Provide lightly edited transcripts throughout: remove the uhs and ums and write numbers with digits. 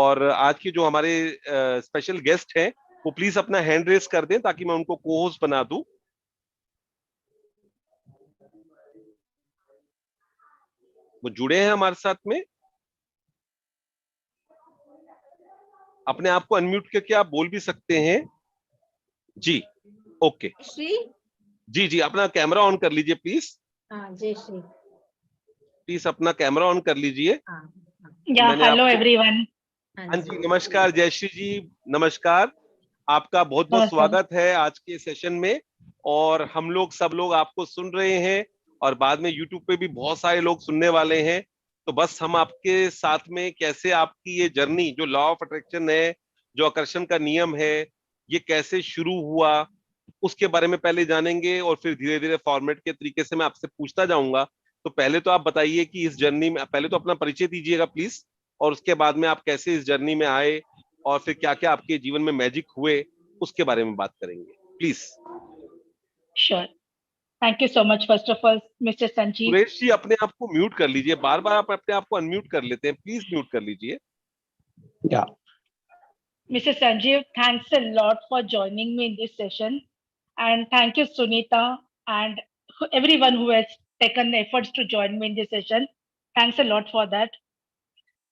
और आज की जो हमारे स्पेशल गेस्ट हैं वो प्लीज अपना हैंड रेस कर दें ताकि मैं उनको को होस्ट बना दूं। वो जुड़े हैं हमारे साथ में, अपने आप को अनम्यूट करके आप बोल भी सकते हैं जी। ओके जी जी, अपना कैमरा ऑन कर लीजिए प्लीज। हाँ, जयश्री प्लीज अपना कैमरा ऑन कर लीजिए। या मैंने हेलो आपको, एवरीवन। हाँ जी, नमस्कार जयश्री जी, नमस्कार। आपका बहुत बहुत नमस्कार। स्वागत है आज के सेशन में। और हम लोग सब लोग आपको सुन रहे हैं और बाद में यूट्यूब पे भी बहुत सारे लोग सुनने वाले हैं। तो बस हम आपके साथ में कैसे आपकी ये जर्नी जो लॉ ऑफ अट्रैक्शन है, जो आकर्षण का नियम है, ये कैसे शुरू हुआ उसके बारे में पहले जानेंगे और फिर धीरे धीरे फॉर्मेट के तरीके से मैं आपसे पूछता जाऊंगा। तो पहले तो आप बताइए कि इस जर्नी में पहले तो अपना परिचय दीजिएगा प्लीज, और उसके बाद में आप कैसे इस जर्नी में आए और फिर क्या क्या आपके जीवन में मैजिक हुए उसके बारे में बात करेंगे please. Sure, thank you so much first of all mister Sanjeev. Suresh ji अपने आप को म्यूट कर लीजिए, बार बार आप अपने आप को अनम्यूट कर लेते हैं, प्लीज म्यूट कर लीजिए। या Mr. Sanjeev, thanks a lot for joining me in this session. And thank you, Sunita, and everyone who has taken the efforts to join me in this session. Thanks a lot for that.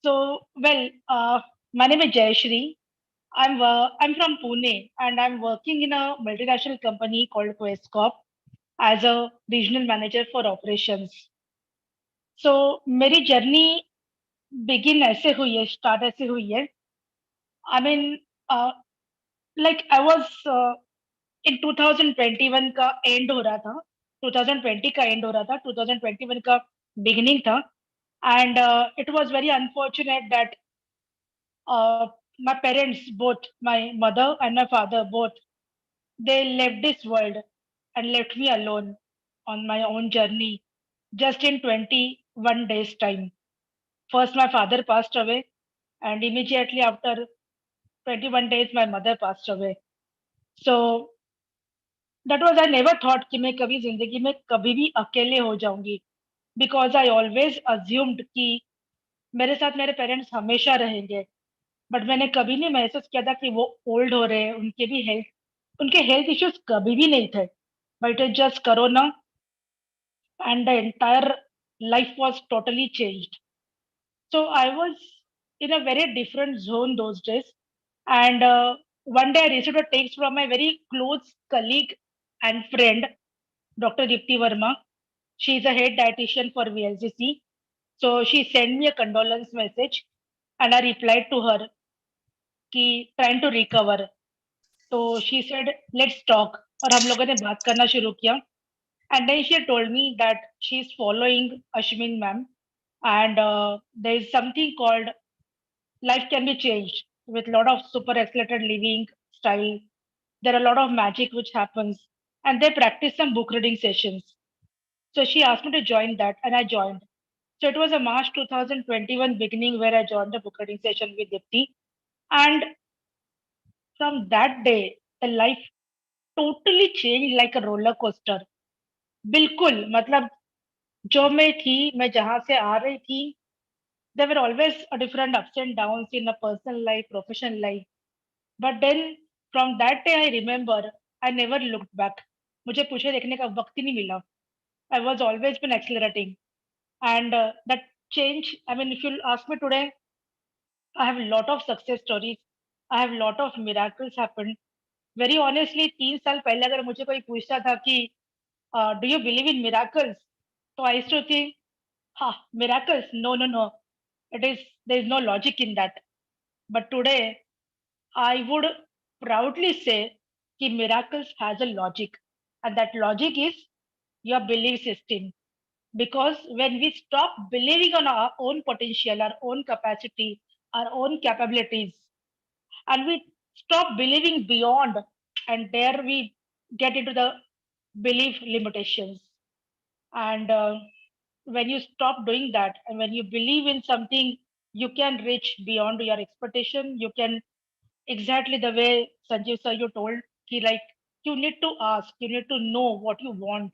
So, well, my name is Jayshree. I'm from Pune, and I'm working in a multinational company called Questcorp as a regional manager for operations. So, मेरी journey begin ऐसे हुई है, start ऐसे हुई है. I mean, like I was in 2021 का and हो रहा था, 2020 का एंड हो रहा था, 2021 का बिगिनिंग था, and it was very unfortunate that my parents, both my mother and my father, both they left this world and left me alone on my own journey just in 21 days time. First my father passed away, and immediately after 21 days my mother passed away. So that was, I never thought कि मैं कभी जिंदगी में कभी भी अकेले हो जाऊंगी, because I always assumed कि मेरे साथ मेरे पेरेंट्स हमेशा रहेंगे, बट मैंने कभी नहीं महसूस किया था कि वो ओल्ड हो रहे हैं, उनके हेल्थ इश्यूज कभी भी नहीं थे, but it just corona and the entire life was totally changed. So I was in a very different zone those days, and one day I received a text from my very close colleague and friend, Dr. Dipti Verma. She is a head dietitian for VLCC. So she sent me a condolence message, and I replied to her, कि trying to recover. So she said, let's talk. और हम लोगों ने बात करना शुरू किया. And then she told me that she's following Ashmin ma'am, and there is something called life can be changed with a lot of super accelerated living style. There are a lot of magic which happens, and they practice some book reading sessions. So she asked me to join that, and I joined. So it was a March 2021 beginning where I joined the book reading session with Dipti, and from that day the life totally changed like a roller coaster. बिल्कुल, मतलब जो मैं थी, मैं जहां से आ रही थी, there were always a different ups and downs in a personal life, professional life. But then from that day I remember I never looked back. मुझे पीछे देखने का वक्त ही नहीं मिला. I was always been accelerating, and that change. I mean, if you ask me today, I have a lot of success stories. I have a lot of miracles happened. Very honestly, 3 साल पहले अगर मुझे कोई पूछता था कि do you believe in miracles? So I used to think, miracles? No, no, no. There is no logic in that. But today, I would proudly say that miracles has a logic, and that logic is your belief system. Because when we stop believing on our own potential, our own capacity, our own capabilities, and we stop believing beyond, and there we get into the belief limitations. And when you stop doing that, and when you believe in something, you can reach beyond your expectation. You can, exactly the way Sanjeev sir you told, ki like you need to ask, you need to know what you want,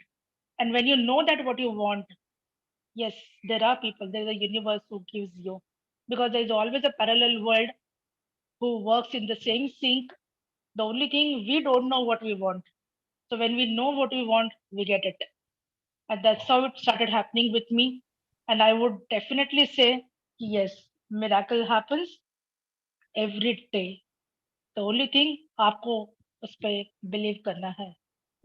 and when you know that what you want, yes, there are people, there is a universe who gives you, because there is always a parallel world who works in the same sink. The only thing, we don't know what we want. So when we know what we want, we get it. And that's how it started happening with me. And I would definitely say, yes, miracle happens every day. The only thing, आपको उस पे believe करना है.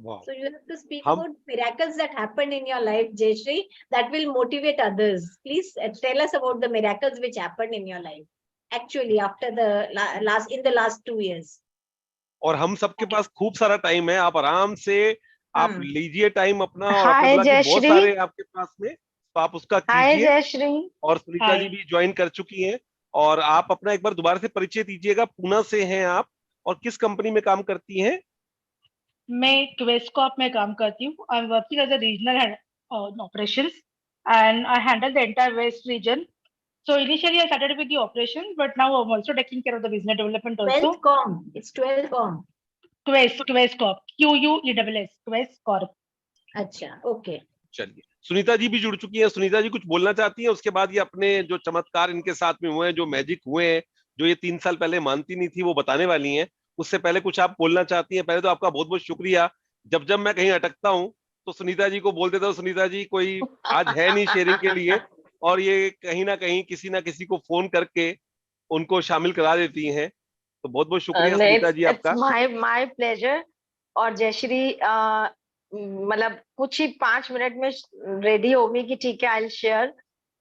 वाह। So you have to speak हम about miracles that happened in your life, Jayshree, that will motivate others. Please tell us about the miracles which happened in your life. Actually, after the last 2 years. और हम सबके पास खूब सारा time है, आप आराम से आप लीजिए टाइम अपना, और आपने हाय बोला कि बहुत जयश्री। सारे आपके पास में, तो आप उसका हाय कीजिए। जयश्री। और सुनीता जी भी ज्वाइन कर चुकी हैं, और आप अपना एक बार दोबारा से परिचय दीजिएगा। पूना से हैं आप, और किस कंपनी में काम करती हैं? मैं क्वेस्कॉप में काम करती हूँ. I am working as a regional head on operations, and I handle the entire west region. So initially I started with the operations, but now I'm also taking care of the business development also. 12th com. It's 12th com. Questcorp, QUESS, Questcorp. अच्छा, okay. चलिए, सुनीता जी भी जुड़ चुकी हैं। सुनीता जी कुछ बोलना चाहती हैं? उसके बाद ये अपने जो चमत्कार इनके साथ में हुए हैं, जो मैजिक हुए हैं, जो ये 3 साल पहले मानती नहीं थी, वो बताने वाली हैं। उससे पहले कुछ आप बोलना चाहती हैं? पहले तो आपका बहुत बहुत शुक्रिया। जब जब मैं कहीं अटकता हूँ तो सुनीता जी को बोल देता हूँ, सुनीता जी कोई आज है नहीं शेयरिंग के लिए, और ये कहीं ना किसी को फोन करके उनको शामिल करा देती हैं। तो बहुत बहुत शुक्रिया सुनीता जी इट्स आपका। My pleasure. और जयश्री मतलब कुछ ही 5 मिनट में रेडी होगी कि ठीक है, आई शेयर।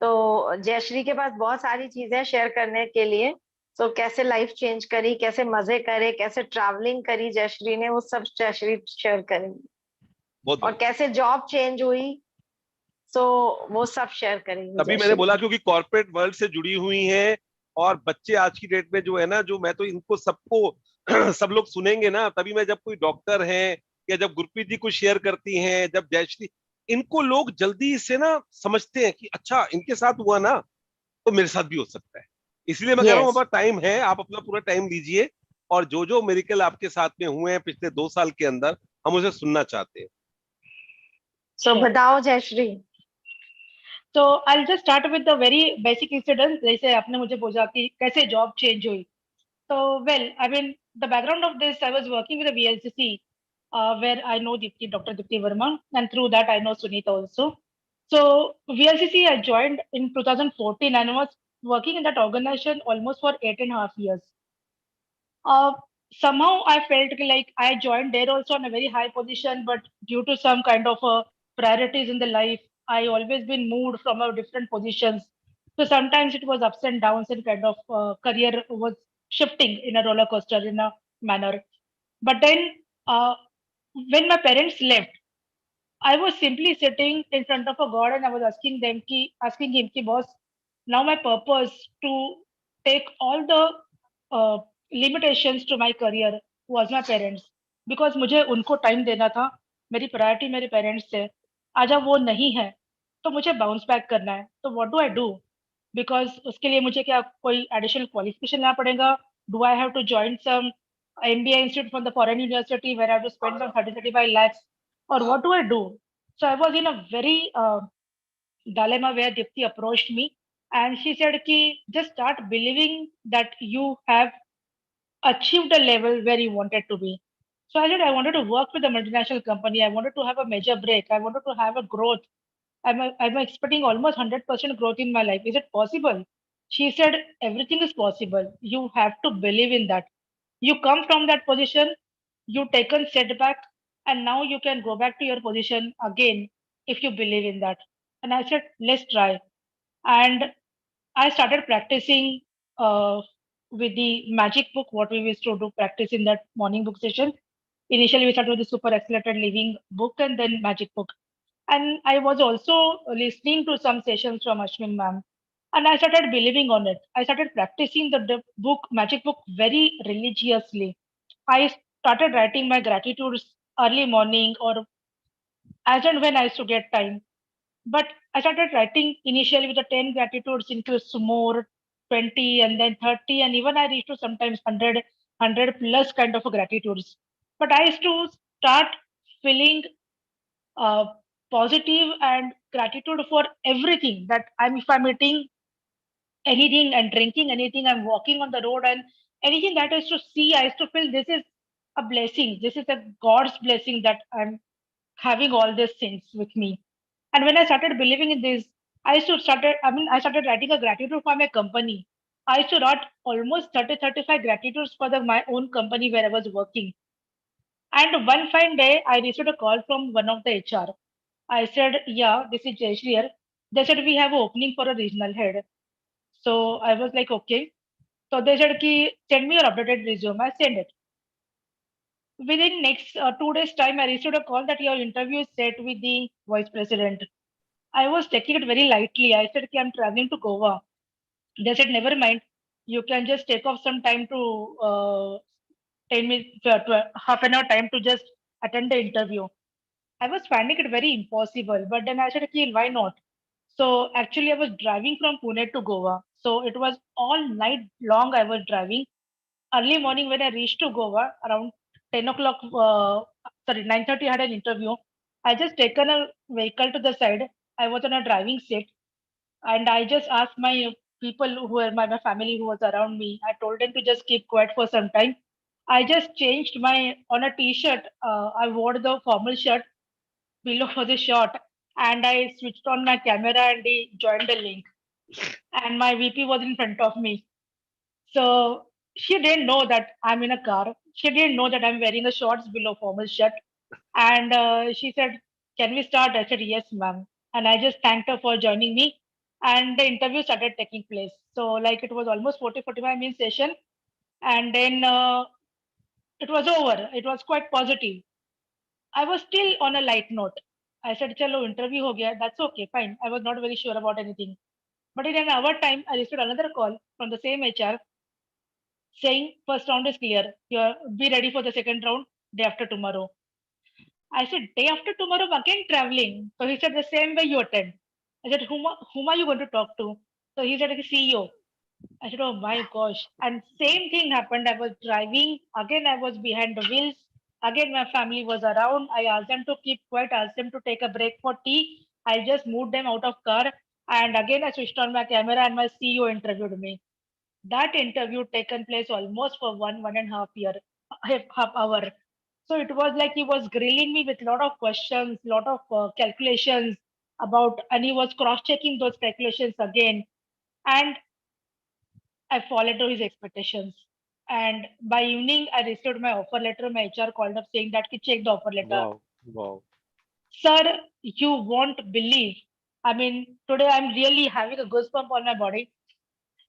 तो जयश्री के पास बहुत सारी चीजें शेयर करने के लिए। तो कैसे लाइफ चेंज करी, कैसे मजे करे, कैसे ट्रैवलिंग करी जयश्री ने, वो सब जयश्री शेयर करेंगी। बहुत और कैसे जॉब चेंज हुई, तो वो सब शेयर करेंगी तभी मैंने जयश्री। बोला, क्योंकि कॉर्पोरेट वर्ल्ड से जुड़ी हुई हैं, और बच्चे आज की डेट में जो है ना, जो मैं तो इनको सबको सब लोग सुनेंगे ना, तभी मैं, जब कोई डॉक्टर है या जब गुरप्रीत जी कुछ शेयर करती हैं, जब जयश्री, इनको लोग जल्दी से ना समझते हैं कि अच्छा इनके साथ हुआ ना, तो मेरे साथ भी हो सकता है। इसलिए मैं कह रहा हूँ, हमारा टाइम है, आप अपना पूरा टाइम लीजिए, और जो जो मेरिकल आपके साथ में हुए हैं पिछले 2 साल के अंदर, हम उसे सुनना चाहते हैं। तो बताओ Jayashree. So I'll just start with the very basic incident. जैसे आपने मुझे पूछा कि कैसे जॉब चेंज हुई. So well, I mean, the background of this, I was working with a VLCC, where I know Dr. Dipti Verma, and through that I know Sunita also. So VLCC I joined in 2014 and I was working in that organization almost for 8.5 years. Uh, Somehow I felt like I joined there also on a very high position, but due to some kind of priorities in the life, I always been moved from a different positions. So sometimes it was ups and downs, and kind of career was shifting in a roller coaster in a manner. But then uh, when my parents left, I was simply sitting in front of a God and I was asking him, ki, boss, now my purpose to take all the uh, limitations to my career was my parents. Because मुझे उनको time देना था, मेरी priority मेरे parents थे. आज अब वो नहीं है, तो मुझे bounce back करना है. तो what do I do? Because उसके लिए मुझे क्या कोई additional qualification लेना पड़ेगा? Do I have to join some MBA institute from the foreign university where I have to spend some 30-35 lakhs? Or what do I do? So I was in a very dilemma where Dipti approached me and she said, ki, just start believing that you have achieved a level where you wanted to be. So I said, I wanted to work with a multinational company. I wanted to have a major break. I wanted to have a growth. I'm expecting almost 100% growth in my life. Is it possible? She said, everything is possible. You have to believe in that. You come from that position, you taken setback, and now you can go back to your position again if you believe in that. And I said, let's try. And I started practicing with the magic book, what we used to do practice in that morning book session. Initially, we started with the super accelerated living book and then magic book. And I was also listening to some sessions from Ashwin ma'am. And I started believing on it. I started practicing the book, magic book, very religiously. I started writing my gratitudes early morning or as and when I used to get time. But I started writing initially with the 10 gratitudes, increased more, 20, and then 30, and even I reached to sometimes 100 plus kind of a gratitudes. But I used to start feeling uh, positive and gratitude for everything that if I'm eating anything and drinking anything, I'm walking on the road and anything that I used to see, I used to feel this is a blessing. This is a God's blessing that I'm having all these things with me. And when I started believing in this, I started writing a gratitude for my company. I used to write almost 30, 35 gratitudes for my own company where I was working. And one fine day, I received a call from one of the HR. I said, yeah, this is Jayshree here. They said, we have an opening for a regional head. So I was like, okay. So they said, Ki, send me your updated resume. I sent it. Within next 2 days time, I received a call that your interview is set with the vice president. I was taking it very lightly. I said, I'm traveling to Goa. They said, never mind. You can just take off some time to 10 minutes, half an hour time to just attend the interview. I was finding it very impossible, but then I said, okay, why not? So actually, I was driving from Pune to Goa. So it was all night long I was driving. Early morning when I reached to Goa around 10 o'clock, 9:30 I had an interview. I just taken a vehicle to the side. I was on a driving seat and I just asked my people who were my family who was around me. I told them to just keep quiet for some time. I just changed my on a t-shirt. I wore the formal shirt below for the shot and I switched on my camera and he joined the link. And my VP was in front of me. So she didn't know that I'm in a car. She didn't know that I'm wearing a shorts below formal shirt. And she said, can we start? I said, yes, ma'am. And I just thanked her for joining me. And the interview started taking place. So like it was almost 40, 45 minute session. And then it was over. It was quite positive. I was still on a light note. I said, chalo, interview ho gaya. That's okay, fine. I was not very sure about anything. But in an hour time, I received another call from the same HR saying first round is clear. You're be ready for the second round day after tomorrow. I said, day after tomorrow, I'm again traveling. So he said, the same way you attend. I said, whom are you going to talk to? So he said, the CEO. I said, oh my gosh. And same thing happened. I was driving. Again, I was behind the wheels. Again, my family was around. I asked them to keep quiet, asked them to take a break for tea. I just moved them out of car. And again, I switched on my camera and my CEO interviewed me. That interview taken place almost for 1.5 year, half hour. So it was like he was grilling me with a lot of questions, lot of calculations about, and he was cross-checking those calculations again. And I followed to his expectations. And by evening, I received my offer letter. My HR called up saying that, check the offer letter. Wow. Wow. Sir, you won't believe. I mean, today I'm really having a goosebump on my body.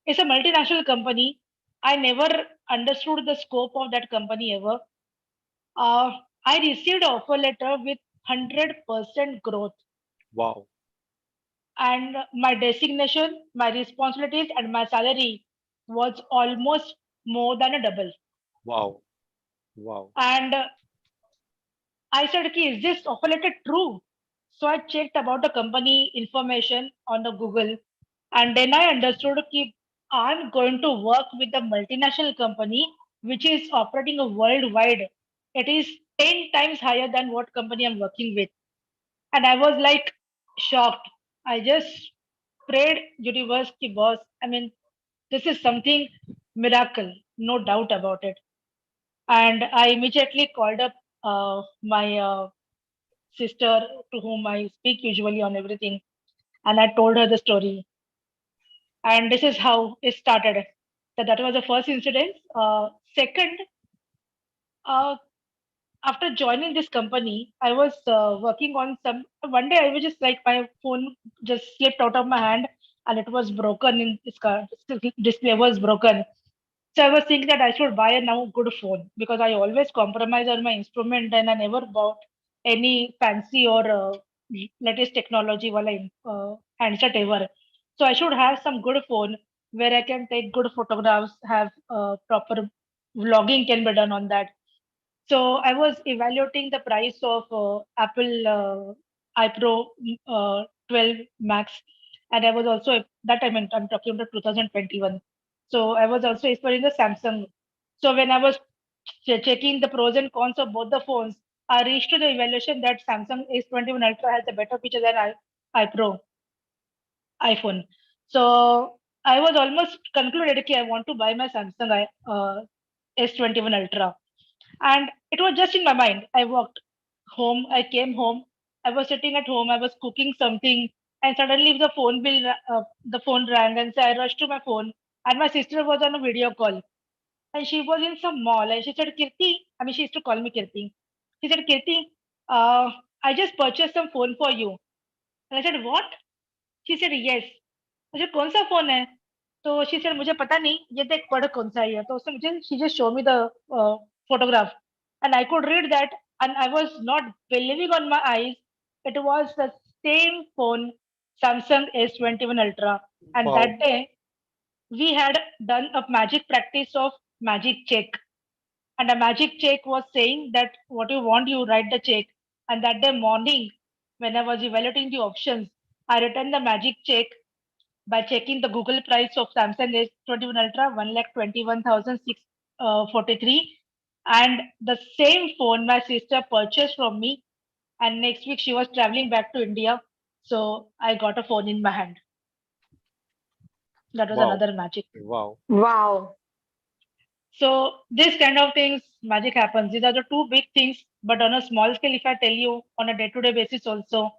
It's a multinational company. I never understood the scope of that company ever. I received an offer letter with 100% growth, Wow. and my designation, my responsibilities, and my salary was almost more than a double. Wow. Wow. And I said, okay, is this offer letter true? So I checked about the company information on the Google, and then I understood that I'm going to work with a multinational company which is operating worldwide. It is 10 times higher than what company I'm working with. And I was like shocked. I just prayed, universe ki boss. I mean, this is something miracle, no doubt about it. And I immediately called up my sister to whom I speak usually on everything, and I told her the story. And this is how it started. That was the first incident. Second, uh, after joining this company, I was working on some. One day, I was just like my phone just slipped out of my hand, and it was broken. In this car, display was broken. So I was thinking that I should buy a now good phone because I always compromise on my instrument and I never bought any fancy or latest technology while I handset ever. So I should have some good phone where I can take good photographs, have proper vlogging can be done on that. So I was evaluating the price of Apple iPro 12 Max, and I was also that time I'm talking about 2021. So I was also exploring the Samsung. So when I was checking the pros and cons of both the phones, I reached to the evaluation that Samsung S21 Ultra has a better feature than iPro iPhone. So I was almost concluded, okay, I want to buy my Samsung S21 Ultra. And it was just in my mind. I walked home, I came home, I was sitting at home, I was cooking something, and suddenly the phone rang, and so I rushed to my phone, and my sister was on a video call, and she was in some mall, and she said, Kirti, she used to call me Kirti. She said, Kirti, uh, I just purchased some phone for you. And I said, what? She said, yes. I said, कौन सा phone है? तो she said, मुझे पता नहीं, ये देख पढ़ कौन सा है. तो उसने मुझे, she just showed me the photograph, and I could read that, and I was not believing on my eyes. It was the same phone, Samsung S21 Ultra, and Wow. that day we had done a magic practice of magic check, and a magic check was saying that what you want, you write the check. And that day morning, when I was evaluating the options, I returned the magic check by checking the Google price of Samsung S21 Ultra, 1,21,643. And the same phone my sister purchased from me. And next week she was traveling back to India. So I got a phone in my hand. That was Wow. another magic. Wow. Wow. So this kind of things, magic happens. These are the two big things. But on a small scale, if I tell you on a day-to-day basis also,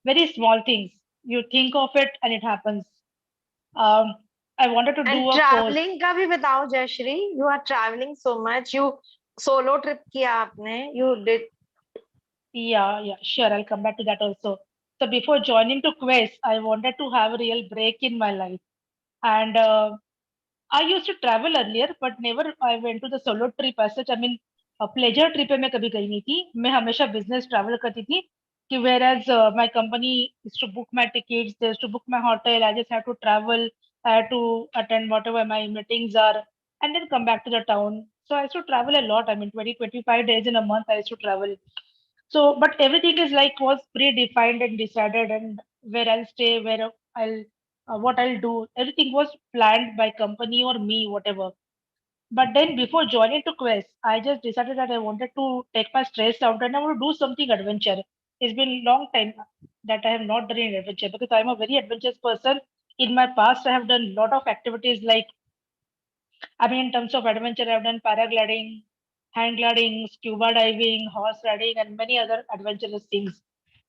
very small things. You think of it and it happens. Um, I wanted to And do a course. traveling का भी बताओ Jayashree. You are traveling so much. You solo trip किया आपने. You did. Yeah, sure. I'll come back to that also. So before joining to Quest, I wanted to have a real break in my life. And I used to travel earlier, but never I went to the solo trip as such. Pleasure trip पे मैं कभी गई नहीं थी. मैं हमेशा business travel करती थी कि whereas my company used to book my tickets, they used to book my hotel, I just had to travel, I had to attend whatever my meetings are, and then come back to the town. So I used to travel a lot. 25 days in a month I used to travel. So, but everything is like was predefined and decided, and where I'll stay, where I'll, what I'll do. Everything was planned by company or me, whatever. But then before joining to Quest, I just decided that I wanted to take my stress out and I want to do something adventure. It's been a long time that I have not done an adventure because I'm a very adventurous person. In my past, I have done a lot of activities like, in terms of adventure, I've done paragliding, hang gliding, scuba diving, horse riding, and many other adventurous things.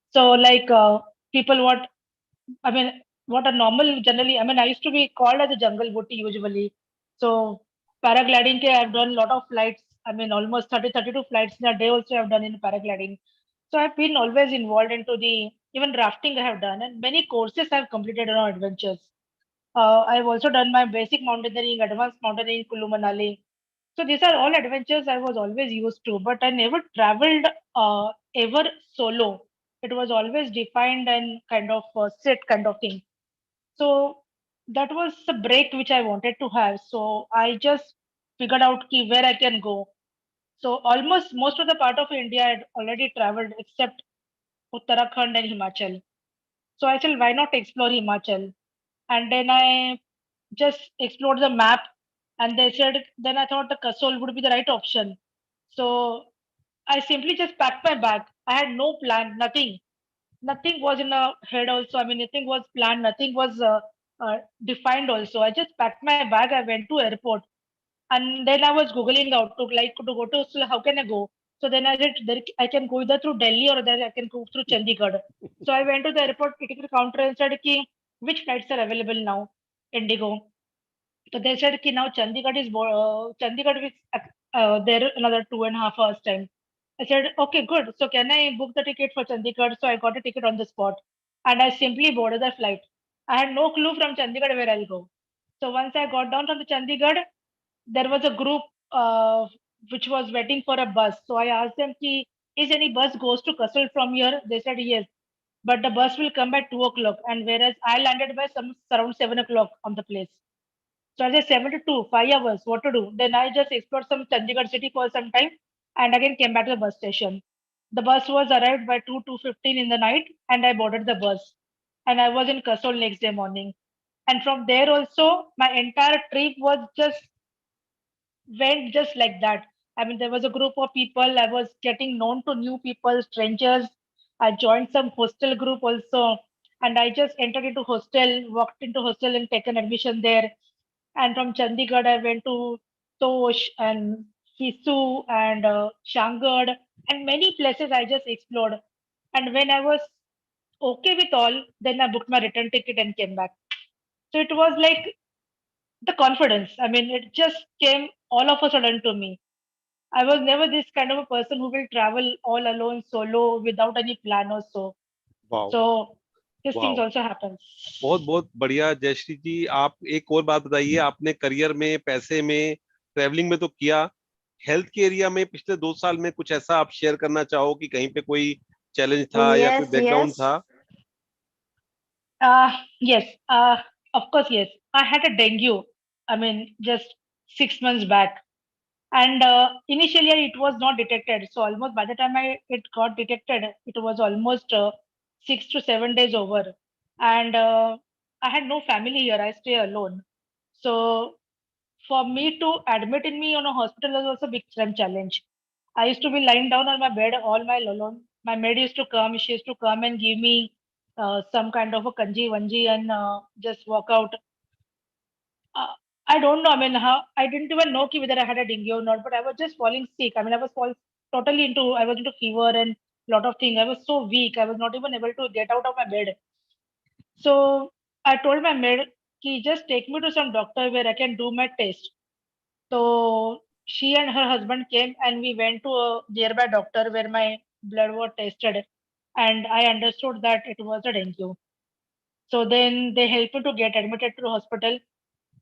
So, like, people I mean, what a normal generally, I used to be called as a jungle booty usually. So, paragliding, I've done a lot of flights. Almost 32 flights in a day also I've done in paragliding. So, I've been always involved into even rafting I have done, and many courses I've completed on adventures. I've also done my basic mountaineering, advanced mountaineering, Kulu Manali. So these are all adventures I was always used to, but I never traveled ever solo. It was always defined and kind of set kind of thing. So that was the break which I wanted to have. So I just figured out where I can go. So almost most of the part of India I had already traveled except Uttarakhand and Himachal. So I said, why not explore Himachal? And then I just explored the map, and they said, then I thought the Kasol would be the right option. So I simply just packed my bag. I had no plan, nothing. Nothing was in the head also. Nothing was planned, nothing was defined also. I just packed my bag, I went to airport. And then I was Googling out to go to, so how can I go? So then I said, I can go either through Delhi or then I can go through Chandigarh. So I went to the airport ticket counter and said, ki, which flights are available now? Indigo. So they said ki now Chandigarh is there another 2.5 hours time. I said, okay, good. So can I book the ticket for Chandigarh? So I got a ticket on the spot and I simply boarded the flight. I had no clue from Chandigarh where I'll go. So once I got down from the Chandigarh, there was a group which was waiting for a bus. So I asked them, ki, is any bus goes to Kasol from here? They said yes, but the bus will come by 2 o'clock. And whereas I landed by some around 7 o'clock on the place. So I just 72, 5 hours, what to do? Then I just explored some Chandigarh city for some time and again came back to the bus station. The bus was arrived by 2:15 in the night and I boarded the bus. And I was in Kasol next day morning. And from there also, my entire trip was just went just like that. There was a group of people. I was getting known to new people, strangers. I joined some hostel group also. and I just entered into hostel, walked into hostel and taken admission there. And from Chandigarh, I went to Tosh and Hisu and Shangad and many places I just explored. And when I was okay with all, then I booked my return ticket and came back. So it was like the confidence. I mean, it just came all of a sudden to me. I was never this kind of a person who will travel all alone, solo, without any plan or so. Wow, So these things wow, also happens. बहुत बहुत बढ़िया जयश्री जी। आप एक और बात बताइए, आपने career में, पैसे में, ट्रैवलिंग में तो किया, हेल्थ के एरिया में पिछले 2 साल में कुछ ऐसा आप शेयर करना चाहो कि कहीं पे कोई चैलेंज था या कोई Yes, बैकग्राउंड yes. था? Yes, of course, yes. I had a dengue. I mean, just 6 months back, and initially it was not detected. So almost by the time it got detected, it was almost 6 to 7 days over, and I had no family here. I stay alone. So for me to admit in me on a hospital was also a big challenge. I used to be lying down on my bed all my alone. My maid used to come. She used to come and give me some kind of a kanji vanji and just walk out. Uh, I don't know. I mean, how I didn't even know whether I had a dengue or not. But I was just falling sick. I mean, I was totally into. I was into fever and lot of things. I was so weak. I was not even able to get out of my bed. So I told my maid, "Ki just take me to some doctor where I can do my test." So she and her husband came and we went to a nearby doctor where my blood was tested and I understood that it was a dengue. So then they helped me to get admitted to the hospital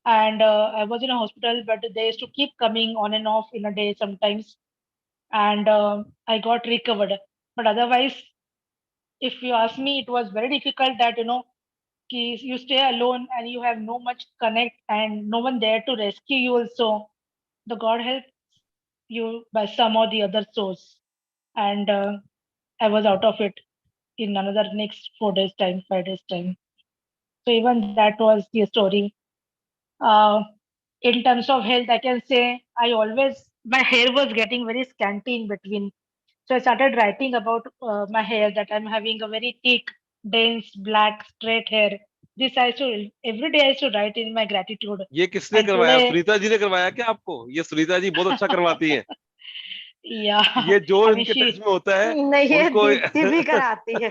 and I was in a hospital, but they used to keep coming on and off in a day sometimes and I got recovered. But otherwise, if you ask me, it was very difficult that, you stay alone and you have no much connect and no one there to rescue you also. The God help you by some or the other source. And I was out of it in another next 4 days time, 5 days time. So even that was the story. Uh, in terms of health, I can say my hair was getting very scanty in between. So I started writing about my hair that I'm having a very thick, dense, black, straight hair. This I should every day I should write in my gratitude. ये किसने And करवाया? today, Sunita ji ने करवाया क्या आपको? ये सुनीता जी बहुत अच्छा करवाती हैं। yeah, ये जो I mean इनके टच she में होता है नहीं, ये उनको दीप्ति भी कराती है।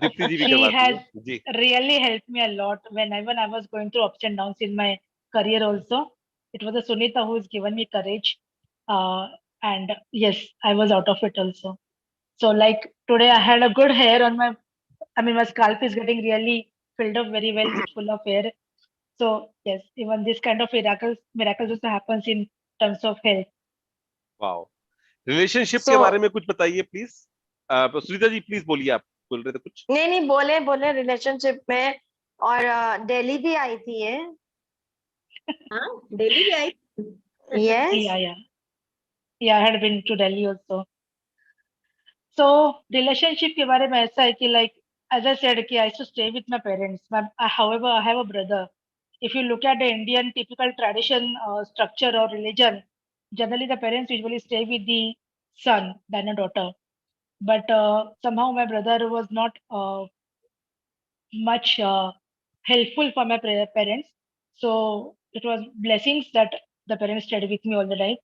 दीप्ति जी भी she करवाती has है जी। really helped me a lot when I was going through ups and downs in my career also. It was a Sunita who's given me courage. And yes, I was out of it also. So like today I had a good hair on my scalp is getting really filled up very well with full of hair. So yes, even this kind of miracles also happens in terms of health. Wow, relationship के बारे So में कुछ बताइए please. Sunita ji please बोलिए, आप बोल रहे थे कुछ। नहीं नहीं, बोले बोले रिलेशनशिप में। और दिल्ली भी आई थी ये। हाँ, दिल्ली भी आई। Yes. Yeah, yeah. Yeah, I had been to Delhi also. So relationship के बारे में ऐसा है कि like as I said कि I used to stay with my parents. However, I have a brother. If you look at the Indian typical tradition, structure or religion, generally the parents usually stay with the son than a daughter. But somehow my brother was not much helpful for my parents. So it was blessings that the parents stayed with me all the time.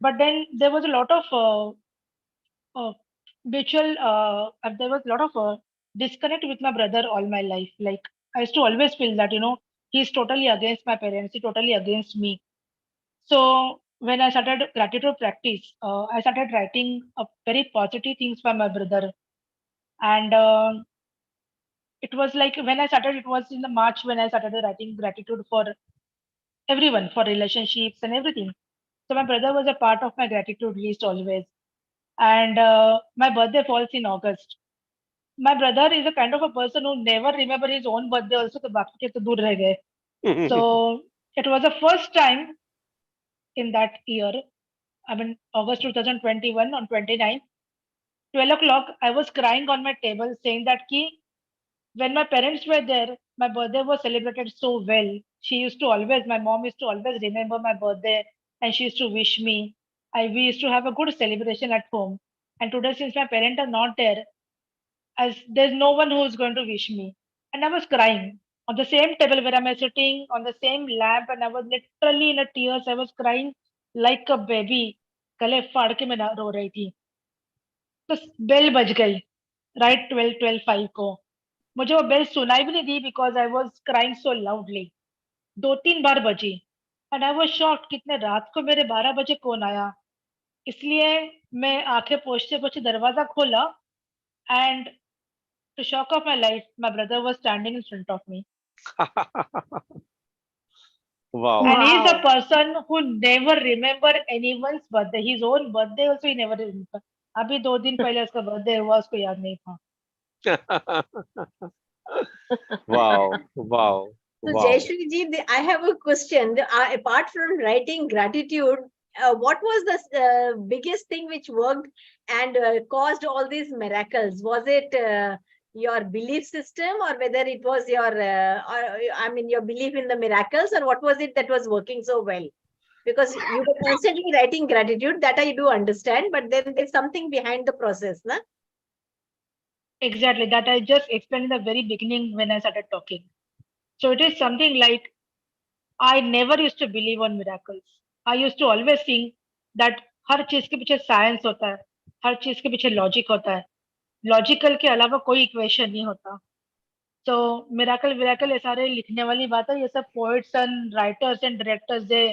But then there was a lot of mutual there was a lot of disconnect with my brother all my life. Like I used to always feel that he's totally against my parents, he's totally against me. So when I started gratitude practice, I started writing very positive things for my brother. And it was like when I started, it was in the March when I started writing gratitude for everyone, for relationships and everything. So my brother was a part of my gratitude list always. And my birthday falls in August. My brother is a kind of a person who never remember his own birthday also, तो बाकी के तो दूर रह गए. So it was the first time in that year, I mean August 2021 on 29, 12 o'clock, I was crying on my table saying that ki, when my parents were there, my birthday was celebrated so well. My mom used to always remember my birthday and she used to wish me. We used to have a good celebration at home. And today, since my parents are not there, as there's no one who's going to wish me. and I was crying on the same table where I'm sitting on the same lamp, and I was literally in a tears. I was crying like a baby. गले फाड़ के मैं रो रही थी. तो bell बज गई right 12:5 को. मुझे वो बेल सुनाई भी नहीं दी because I was crying so loudly. 2-3 बार बजी एंड आई वॉज शॉक्ड कितने रात को मेरे 12 बजे कौन आया. इसलिए मैं आंखें पोंछते पोंछते दरवाजा खोला and to shock of my life, my brother was standing in front of me. Wow. And he is a Wow. person who never remember anyone's birthday. His own birthday also he never remember. अभी 2 दिन पहले उसका birthday हुआ, उसको याद नहीं था. Wow. Wow. So, Wow. Jayshree ji, I have a question. Apart from writing gratitude, what was the biggest thing which worked and caused all these miracles? Was it your belief system, or whether it was your, your belief in the miracles, or what was it that was working so well? Because you were constantly writing gratitude, that I do understand, but then there's something behind the process, na? Exactly, that I just explained in the very beginning when I started talking. So it is something like I never used to believe on miracles. I used to always think that हर चीज के पीछे science होता है, हर चीज के पीछे logic होता है. लॉजिकल के अलावा कोई इक्वेशन नहीं होता. तो मिराकल विराकल ये सारे लिखने वाली बात है. ये सब poets and writers and directors they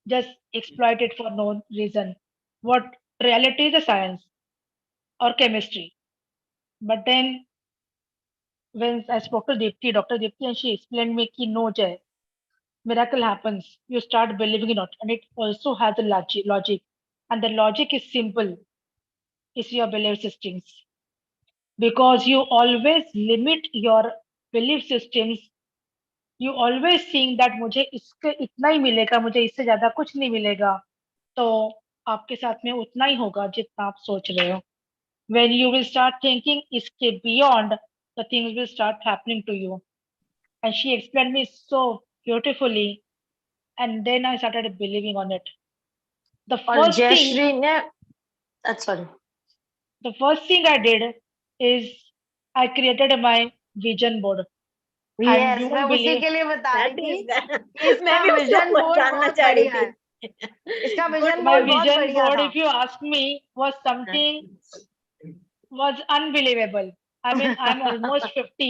just exploit it for no reason. What reality is a science और chemistry. But then when I spoke to Dr. Dipti, and she explained me कि no Jay, miracle happens. You start believing in it, and it also has a logic. And the logic is simple. It's your belief systems. Because you always limit your belief systems. You always think that मुझे इसके इतना ही मिलेगा, मुझे इससे ज्यादा कुछ नहीं मिलेगा. तो आपके साथ में उतना ही होगा जितना आप सोच रहे हो. When you will start thinking इसके beyond, the things will start happening to you. And she explained me so beautifully, and then I started believing on it. The और first thing, जयश्री ने sorry. the first thing I did is I created my vision board. And Yes, you मैं won't उसी believe के लिए बता रही That थी is that. कि इसका मैं भी उसको विजन बोर्ड जानना बहुत चाह रही बढ़िया है. थी. इसका विजन my बोर्ड बहुत vision बढ़िया board, था. if you ask me, was unbelievable. I mean, I'm almost 50.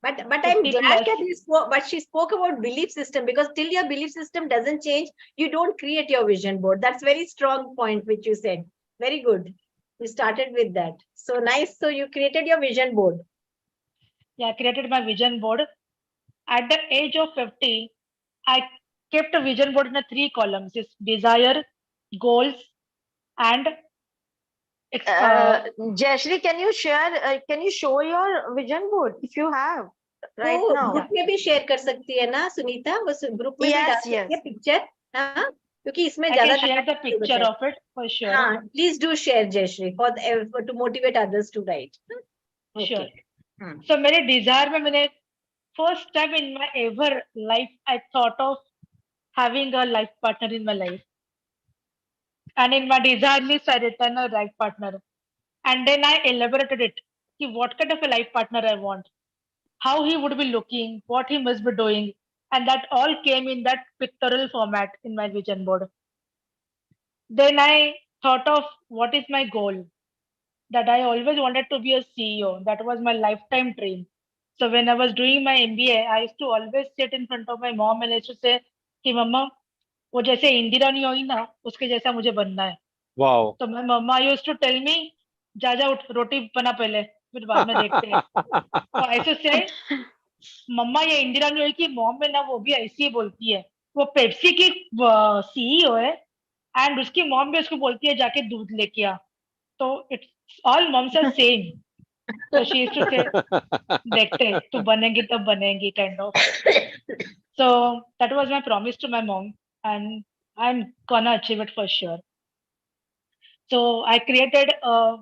But I'm 50 glad plus. that she spoke about belief system, because till your belief system doesn't change, you don't create your vision board. That's very strong point which you said. Very good. You started with that. So nice. So you created your vision board. Yeah, I created my vision board. At the age of 50, I kept a vision board in 3 columns: is desire, goals, and Jayashri, can you show your vision board if you have right वो now? Group में भी share कर सकती है ना सुनीता, वो group में भी डाल Yes, सकती है yes. पिक्चर. हाँ, क्योंकि इसमें I ज्यादा can share the picture of it for sure. हाँ, please do share, Jayshree, for to motivate others to write. Sure. Hmm. So मेरे desire में मैंने first time in my ever life I thought of having a life partner in my life. And in my desire list I written a life partner. And then I elaborated it. See what kind of a life partner I want, how he would be looking, what he must be doing. And that all came in that pictorial format in my vision board. Then I thought of what is my goal, that I always wanted to be a CEO. That was my lifetime dream. So when I was doing my MBA, I used to always sit in front of my mom and I used to say कि मम्मा वो जैसे इंदिरा नहीं हुई ना उसके जैसा मुझे बनना है. Wow. तो my mama used to tell me जा उठ रोटी बना पहले फिर बाद में देखते हैं. तो I used to say मम्मा ये इंदिरा नहीं हुई की मॉम में ना वो भी ऐसी ही बोलती है. वो पेप्सी की सीईओ है एंड उसकी मॉम भी उसको बोलती है जाके दूध लेके आ. तो it's all moms are same. So she used to say, देखते तू बनेगी तब बनेगी kind of. So that was my promise to my mom, and I'm gonna achieve it for sure. So I created a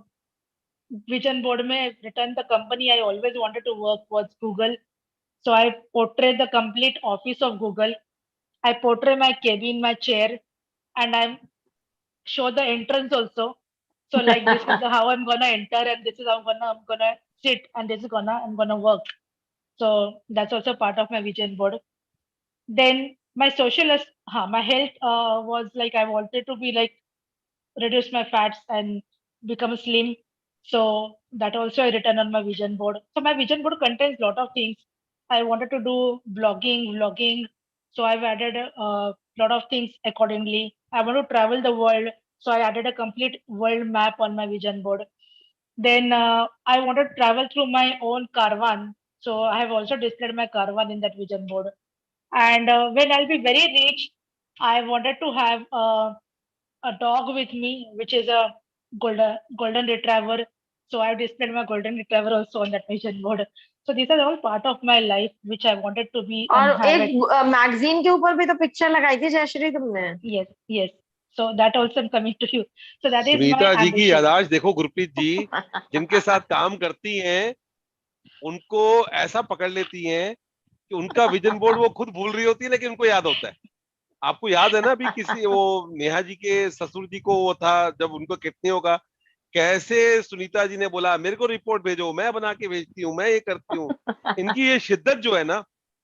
vision board. में written the company I always wanted to work was Google. So I portray the complete office of Google. I portray my cabin, my chair, and I show the entrance also. So like this is how I'm gonna enter, and this is how I'm gonna sit, and this is I'm gonna work. So that's also part of my vision board. Then my my health was like I wanted to be like reduce my fats and become slim. So that also I written on my vision board. So my vision board contains lot of things. I wanted to do blogging, vlogging. So I've added a lot of things accordingly. I want to travel the world. So I added a complete world map on my vision board. Then I want to travel through my own caravan. So I have also displayed my caravan in that vision board. And when I'll be very rich, I wanted to have a dog with me, which is a golden retriever. So I've displayed my golden retriever also on that vision board. So these are all part of my life which I wanted to be and और have एक it. Magazine के ऊपर भी तो picture लगाई थी जयश्री तुमने. Yes, yes. So that also I'm coming to you. So that is my Sunita ji की ambition. याददाश्त देखो गुरप्रीत जी, जिनके साथ काम करती हैं उनको ऐसा पकड़ लेती हैं कि उनका विजन बोर्ड वो खुद भूल रही होती है लेकिन उनको याद होता है. आपको याद है ना, अभी किसी वो नेहा जी के ससुर जी को वो था जब उनको कितने होगा, कैसे सुनीता जी ने बोला मेरे को रिपोर्ट भेजो, मैं बना के भेजती हूँ, मैं ये करती हूँ. इनकी ये शिद्दत जो है ना,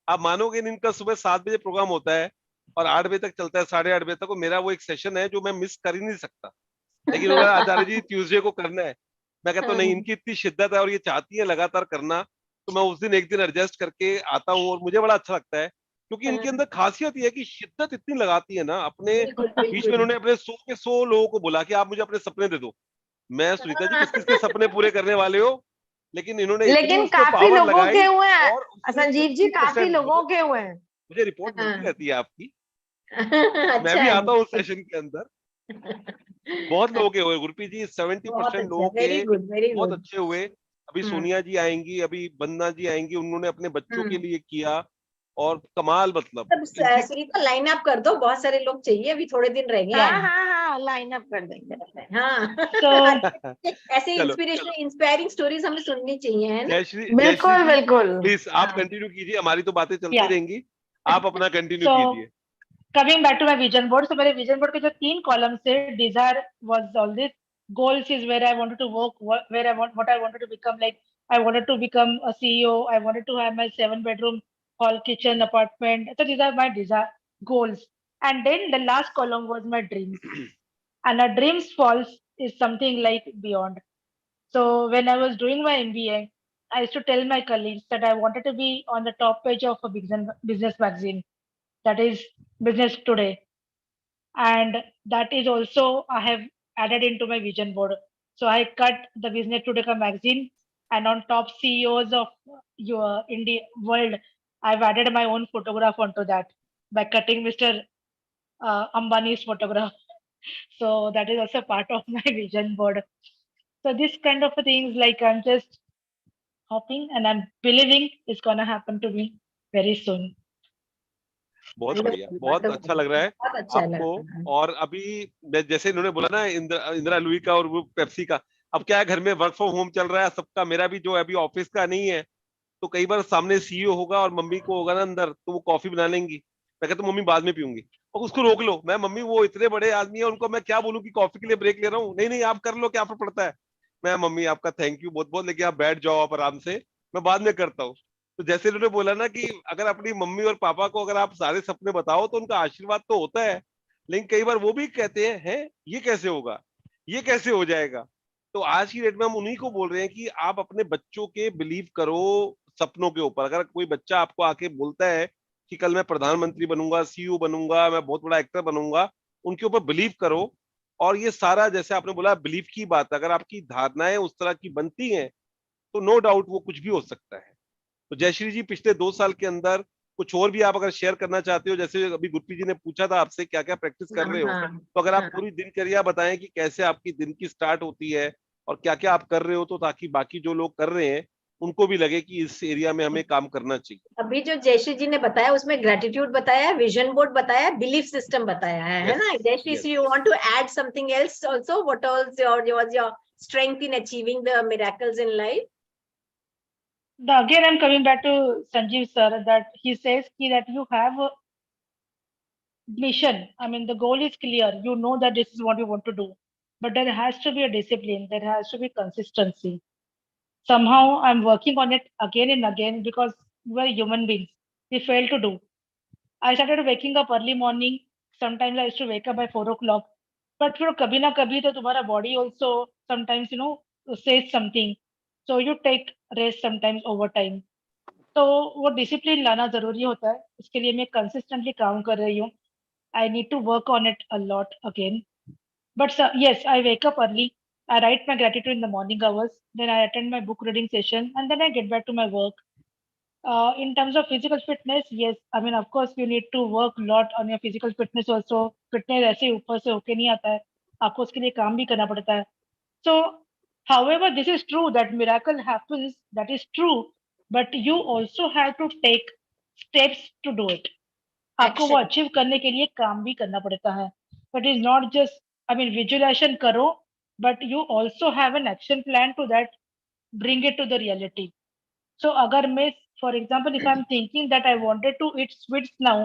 आप मानोगे नहीं, इनका सुबह 7 बजे प्रोग्राम होता है और 8 बजे तक चलता है, 8:30 बजे तक. मेरा वो एक सेशन है जो मैं मिस कर ही नहीं सकता, लेकिन वो आचार्य जी ट्यूसडे को करना है. मैं कहता हूँ नहीं, इनकी इतनी शिद्दत है और ये चाहती है लगातार करना, तो मैं उस दिन एक दिन एडजस्ट करके आता हूँ और मुझे बड़ा अच्छा लगता है, क्योंकि इनके अंदर खासियत ये है कि शिद्दत इतनी लगाती है ना. अपने बिल्कुल बीच में बिल्कुल. इन्होंने अपने 100 के 100 लोगों को बोला कि आप मुझे अपने सपने दे दो. मैं सुनीता जी किस किस के सपने पूरे करने वाले हो, लेकिन इन्होंने इतनी लेकिन उस पर काफी पावर लोगों के लगाई हुए हैं और उसमें संजीव जी, काफी 50% लोगों के हुए हैं. मुझे रिपोर्ट हाँ. मिलती रहती है आपकी. मैं अच्छा भी है. आता हूँ उस सेशन के अंदर. बहुत लोगों के हुए गुरप्रीत जी, बहुत 70% अच्छा, लोगों वेरी के गुड वेरी बहुत गुड. अच्छे हुए. अभी सोनिया जी आएंगी, अभी बंदना जी आएंगी, उन्होंने अपने बच्चों के लिए किया और कमाल. मतलब तब इनकी सुनीता लाइन अप कर दो, बहुत सारे लोग चाहिए, अभी थोड़े दिन रह गए हाँ हैं. हाँ हाँ, लाइन अप कर देंगे. हाँ. So ऐसे चलो इंस्पायरिंग स्टोरीज हमें सुननी चाहिए, है ना. जयश्री, जयश्री बिल्कुल जी बिल्कुल. प्लीज आप हाँ. कंटिन्यू कीजिए, हमारी तो बातें चलती yeah. रहेंगी, आप अपना कंटिन्यू So कीजिए. coming back to my vision board. So मेरे vision board के जो 3 columns थे, desire was all this. Goals is where I wanted to work, where I want, what I wanted to become. Like I wanted to become a CEO. I wanted to have my 7-bedroom hall, kitchen, apartment. So these are my desire goals. And then the last column was my dreams. And a dreams falls is something like beyond. So when I was doing my MBA, I used to tell my colleagues that I wanted to be on the top page of a business magazine, that is Business Today. And that is also I have added into my vision board. So I cut the Business Today ka magazine, and on top CEOs of your India world, I've added my own photograph onto that by cutting Mr. Ambani's photograph. So that is also part of my vision board. So this kind of things, like I'm just hoping and I'm believing it's gonna happen to me very soon. बहुत बढ़िया, Wonderful, बहुत अच्छा लग रहा है बहुत अच्छा लग आपको. रहा है. और अभी जैसे इन्होंने बोला ना इंदिरा लुई का और वो पेप्सी का, अब क्या है घर में वर्क फ्रॉम होम चल रहा है सबका, मेरा भी जो अभी ऑफिस का नहीं है, तो कई बार सामने सीईओ होगा और मम्मी को होगा ना अंदर, तो वो कॉफी बना लेंगी. मैं कहता हूँ मम्मी बाद में पीऊंगी, और उसको रोक लो. मैं मम्मी वो इतने बड़े आदमी है, उनको मैं क्या बोलूँ कि कॉफी के लिए ब्रेक ले रहा हूँ. नहीं नहीं आप कर लो, क्या फर्क पड़ता है. मैं मम्मी आपका थैंक यू बहुत बहुत, लेकिन आप बैठ जाओ आप आराम से, मैं बाद में करता हूँ. तो जैसे उन्होंने बोला ना कि अगर अपनी मम्मी और पापा को अगर आप सारे सपने बताओ तो उनका आशीर्वाद तो होता है, लेकिन कई बार वो भी कहते हैं ये कैसे होगा, ये कैसे हो जाएगा. तो आज की डेट में हम उन्हीं को बोल रहे हैं कि आप अपने बच्चों के बिलीव करो सपनों के ऊपर. अगर कोई बच्चा आपको आके बोलता है कि कल मैं प्रधानमंत्री बनूंगा, सीईओ बनूंगा, मैं बहुत बड़ा एक्टर बनूंगा, उनके ऊपर बिलीव करो. और ये सारा जैसे आपने बोला बिलीव की बात, अगर आपकी धारणाएं उस तरह की बनती हैं तो नो डाउट वो कुछ भी हो सकता है. तो जयश्री जी पिछले 2 साल के अंदर कुछ और भी आप अगर शेयर करना चाहते हो, जैसे अभी गुरप्रीत जी ने पूछा था आपसे क्या क्या प्रैक्टिस कर रहे हो, हाँ. तो अगर आप हाँ. पूरी दिनचर्या बताएं कि कैसे आपकी दिन की स्टार्ट होती है और क्या क्या आप कर रहे हो, तो ताकि बाकी जो लोग कर रहे हैं उनको भी लगे कि इस एरिया में हमें काम करना चाहिए. अभी जो जयश्री जी ने बताया उसमें ग्रेटिट्यूड बताया, विजन बोर्ड बताया, बिलीफ सिस्टम बताया है ना. Jayashri, yes. You want to add something else also? What was your strength in achieving the miracles in life? Again, I'm coming back to Sanjeev sir, that he says that you have a mission. I mean, the goal is clear. You know that this is what you want to do, but there has to be a discipline. There has to be consistency. Somehow, I'm working on it again and again, because we're human beings. We fail to do. I started waking up early morning. Sometimes I used to wake up by 4 o'clock. But फिर कभी ना कभी तो तुम्हारा body also sometimes says something. So you take rest sometimes over time. तो वो discipline लाना जरूरी होता है. इसके लिए मैं कंसिस्टेंटली काम कर रही हूँ. I need to work on it a lot again. But yes, I wake up early. I write my gratitude in the morning hours. Then I attend my book reading session, and then I get back to my work. In terms of physical fitness, yes, I mean, of course, you need to work a lot on your physical fitness also. Fitness ऐसे ऊपर से होके नहीं आता है. आपको उसके लिए काम भी करना पड़ता है. So, however, this is true that miracle happens. That is true, but you also have to take steps to do it. आपको वो Action. अचीव करने के लिए काम भी करना पड़ता है. But it's not just, I mean, visualization करो, but you also have an action plan to that, bring it to the reality. So अगर मैं, for example, if I'm thinking that I wanted to eat sweets now,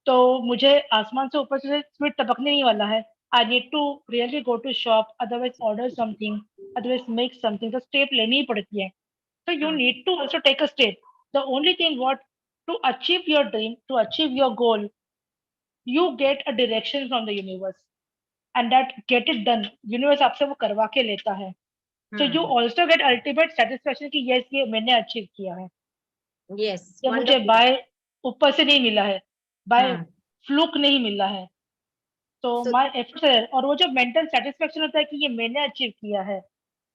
तो मुझे आसमान से ऊपर से sweet टपकने नहीं वाला है. I need to really go to shop, otherwise order something, otherwise make something. तो step लेनी ही पड़ती है. So you need to also take a step. The only thing what to achieve your dream, to achieve your goal, you get a direction from the universe, and that get it done. Universe आपसे वो करवा के लेता है. So you also get ultimate satisfaction कि yes ये मैंने achieve किया है. Yes. ये मुझे Wonderful. by ऊपर से नहीं मिला है, by Hmm. fluke नहीं मिला है. So So my efforts है. और वो जो mental satisfaction होता है कि ये मैंने achieve किया है,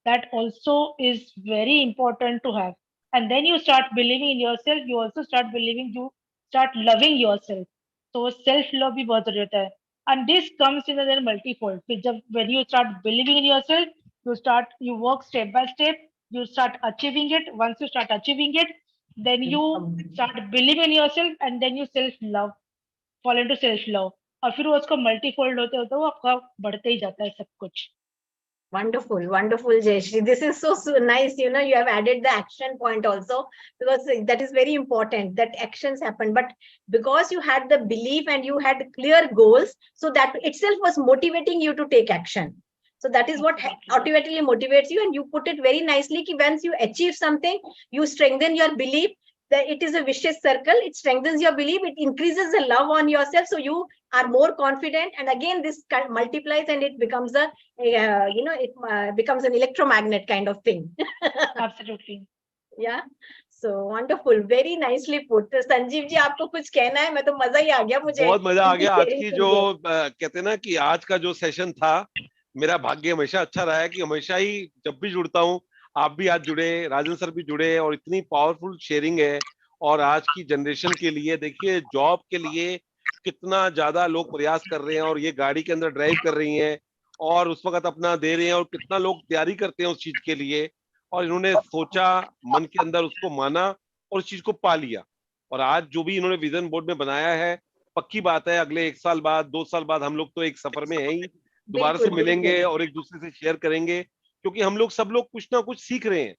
that also is very important to have. And then you start believing in yourself. You also start believing, you start loving yourself. So self love भी बहुत जरूरी होता है. And this comes in a multifold. फिर जब when you start believing in yourself, you work step by step. You start achieving it. Once you start achieving it, then you start believing in yourself, and then you self love, fall into self love. और फिर वो उसको multifold होते होते वो आपका बढ़ते ही जाता है सब कुछ. wonderful, wonderful, Jayshree. This is so nice. You know, you have added the action point also, because that is very important that actions happen. But because you had the belief and you had clear goals, so that itself was motivating you to take action. So that is what automatically motivates you, and you put it very nicely. Ki once you achieve something, you strengthen your belief. That it is a vicious circle. It strengthens your belief. It increases the love on yourself. So you are more confident, and again this multiplies, and it becomes it becomes an electromagnet kind of thing. Absolutely. Yeah. So wonderful, very nicely put. Sanjeev ji आपको कुछ कहना है? मैं तो मजा ही आ गया मुझे. बहुत मजा आ गया आज की जो कहते हैं ना कि आज का जो सेशन था, मेरा भाग्य हमेशा अच्छा रहा है कि हमेशा ही जब भी जुड़ता हूँ, आप भी आज जुड़े, राजन सर भी जुड़े, और इतनी पावरफुल शेयरिंग है. और आज की जनरेशन के लिए देखिए, जॉब के लिए कितना ज्यादा लोग प्रयास कर रहे हैं, और ये गाड़ी के अंदर ड्राइव कर रही हैं और उस वक्त अपना दे रहे हैं, और कितना लोग तैयारी करते हैं उस चीज के लिए. और इन्होंने सोचा, मन के अंदर उसको माना और उस चीज को पा लिया. और आज जो भी इन्होंने विजन बोर्ड में बनाया है, पक्की बात है अगले 1 साल बाद, 2 साल बाद हम लोग तो एक सफर में है ही, दोबारा से मिलेंगे और एक दूसरे से शेयर करेंगे, क्योंकि हम लोग सब लोग कुछ ना कुछ सीख रहे हैं.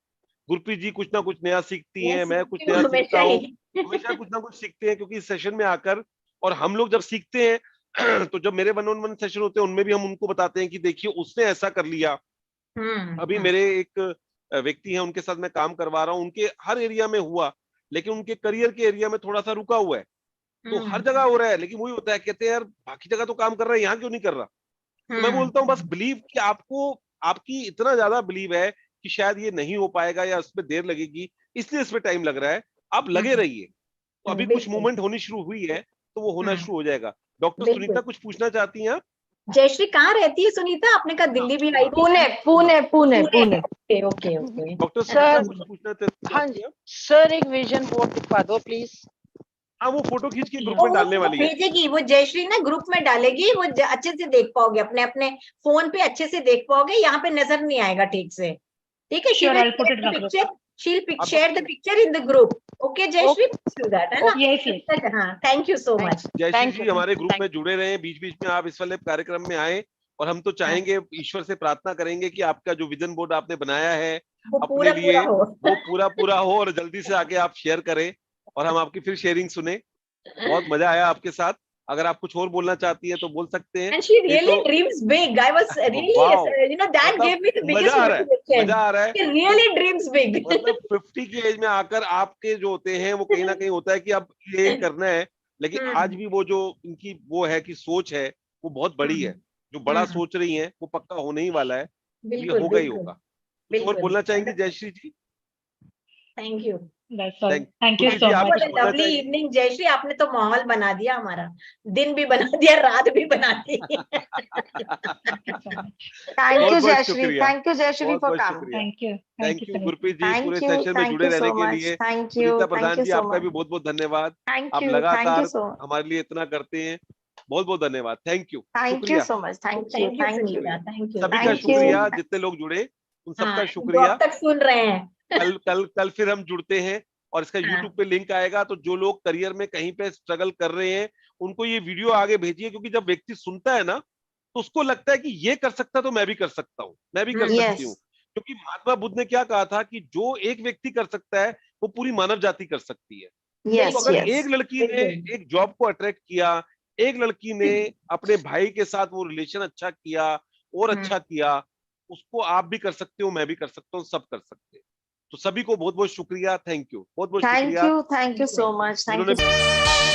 गुरप्रीत जी कुछ ना कुछ नया सीखती हैं, मैं कुछ नया सीखता हूँ, हमेशा कुछ ना कुछ सीखते हैं. क्योंकि इस सेशन में आकर, और हम लोग जब सीखते हैं तो जब मेरे 1-on-1 सेशन होते हैं उनमें भी हम उनको बताते हैं कि देखिए उसने ऐसा कर लिया. अभी मेरे एक व्यक्ति है, उनके साथ मैं काम करवा रहा हूँ, उनके हर एरिया में हुआ, लेकिन उनके करियर के एरिया में थोड़ा सा रुका हुआ है. तो हर जगह हो रहा है, लेकिन वही होता है, कहते हैं यार बाकी जगह तो काम कर रहा है, यहाँ क्यों नहीं कर रहा. तो मैं बोलता हूँ बस बिलीव, कि आपको, आपकी इतना ज्यादा बिलीव है कि शायद ये नहीं हो पाएगा या उसमें देर लगेगी, इसलिए इसमें टाइम लग रहा है. आप लगे रहिए. तो अभी कुछ मूवमेंट होनी शुरू हुई है, तो वो होना शुरू हो जाएगा. डॉक्टर सुनीता कुछ पूछना चाहती हैं आप? जयश्री कहाँ रहती है सुनीता? आपने कहा दिल्ली भी आई थी. Pune Pune Pune Pune. Okay okay okay. Doctor Sunita कुछ पूछना चाहती हाँ जी सर, एक विजन बोर्ड दिखा दो प्लीज. हाँ, वो फोटो खींच के ग्रुप में डालने वाली है. भेजेगी वो जयश्री ना, ग्रुप में डालेगी, वो अच्छे से देख पाओगे, अपने अपने फोन पे अच्छे से देख पाओगे, यहाँ पे नजर नहीं आएगा ठीक से. ठीक है, Sure, I'll put it in the group. she'll share the picture in the group. Okay, Jayshree, do that, है ना? Yes, yes. हाँ, thank you so much. Jayashree जी हमारे ग्रुप में जुड़े रहे, बीच बीच में आप इस वाले कार्यक्रम में आए, और हम तो चाहेंगे, ईश्वर से प्रार्थना करेंगे कि आपका जो विजन बोर्ड आपने बनाया है अपने लिए, वो पूरा हो और जल्दी से आके आप शेयर करें और हम आपकी फिर शेयरिंग सुने. बहुत मजा आया आपके साथ. अगर आप कुछ और बोलना चाहती है तो बोल सकते हैं। And she नहीं really तो dreams big. I was really, wow, that मतलब gave me the biggest मजा आ रहा है, motivation. मजा आ रहा है। She really dreams big. मतलब 50 की एज में आकर आपके जो होते हैं वो कहीं ना कहीं होता है कि अब ये करना है, लेकिन आज भी वो जो इनकी वो है कि सोच है वो बहुत बड़ी है। जो बड़ा सोच रही है वो पक्का होने ही वाला है, ये बिल्कुल होगा ही बिल्कुल होगा। कुछ और बोलना चाहेंगे Jayshree ji? Thank you. That's all. Thank you Puneet so ji, आप much. कुछ बोलना लवली चाहेंगे? इवनिंग जयश्री, आपने तो माहौल बना दिया हमारा, दिन भी बना दिया, रात भी बना दी। Thank you so much. Thank बहुत यू बहुत जयश्री, शुक्रिया, थैंक यू जयश्री बहुत फॉर बहुत कम। शुक्रिया। Thank you. Thank Thank you, you Sunita. Gurpreet ji, पूरे सेशन में थैंक जुड़े यू रहने सो के मच, लिए। Thank you, Sunita thank Pradhan you ji, so आपका भी मच, बहुत बहुत धन्यवाद। थैंक आप यू लगातार सो हमारे लिए इतना करते हैं, बहुत बहुत धन्यवाद। थैंक यू, थैंक यू शुक्रिया, so much, thank you, thank you thank you, Sunita, thank you, सभी का थैंक थैंक यू। शुक्रिया, यू। जितने लोग जुड़े उन हाँ, सबका जो शुक्रिया। अब तक सुन रहे हैं। कल कल कल फिर हम जुड़ते हैं और इसका हाँ, यूट्यूब पे लिंक आएगा, तो जो लोग करियर में कहीं पे स्ट्रगल कर रहे हैं उनको ये वीडियो आगे भेजिए, क्योंकि जब व्यक्ति सुनता है ना तो उसको लगता है कि ये कर सकता तो मैं भी कर सकता हूँ, मैं भी कर सकती हूँ। यस, क्योंकि महात्मा बुद्ध ने क्या कहा था कि जो एक व्यक्ति कर सकता है वो पूरी मानव जाति कर सकती है। तो यस, अगर बिल्कुल एक यस, लड़की ने बिल्कुल। एक जॉब को अट्रैक्ट किया, एक लड़की ने अपने भाई के साथ वो रिलेशन अच्छा किया और अच्छा किया, उसको आप भी कर सकते हो, मैं भी कर सकता हूँ, सब कर सकते हैं। तो सभी को बहुत बहुत शुक्रिया, थैंक यू, बहुत बहुत शुक्रिया thank you so much, thank जिन्होंने यू।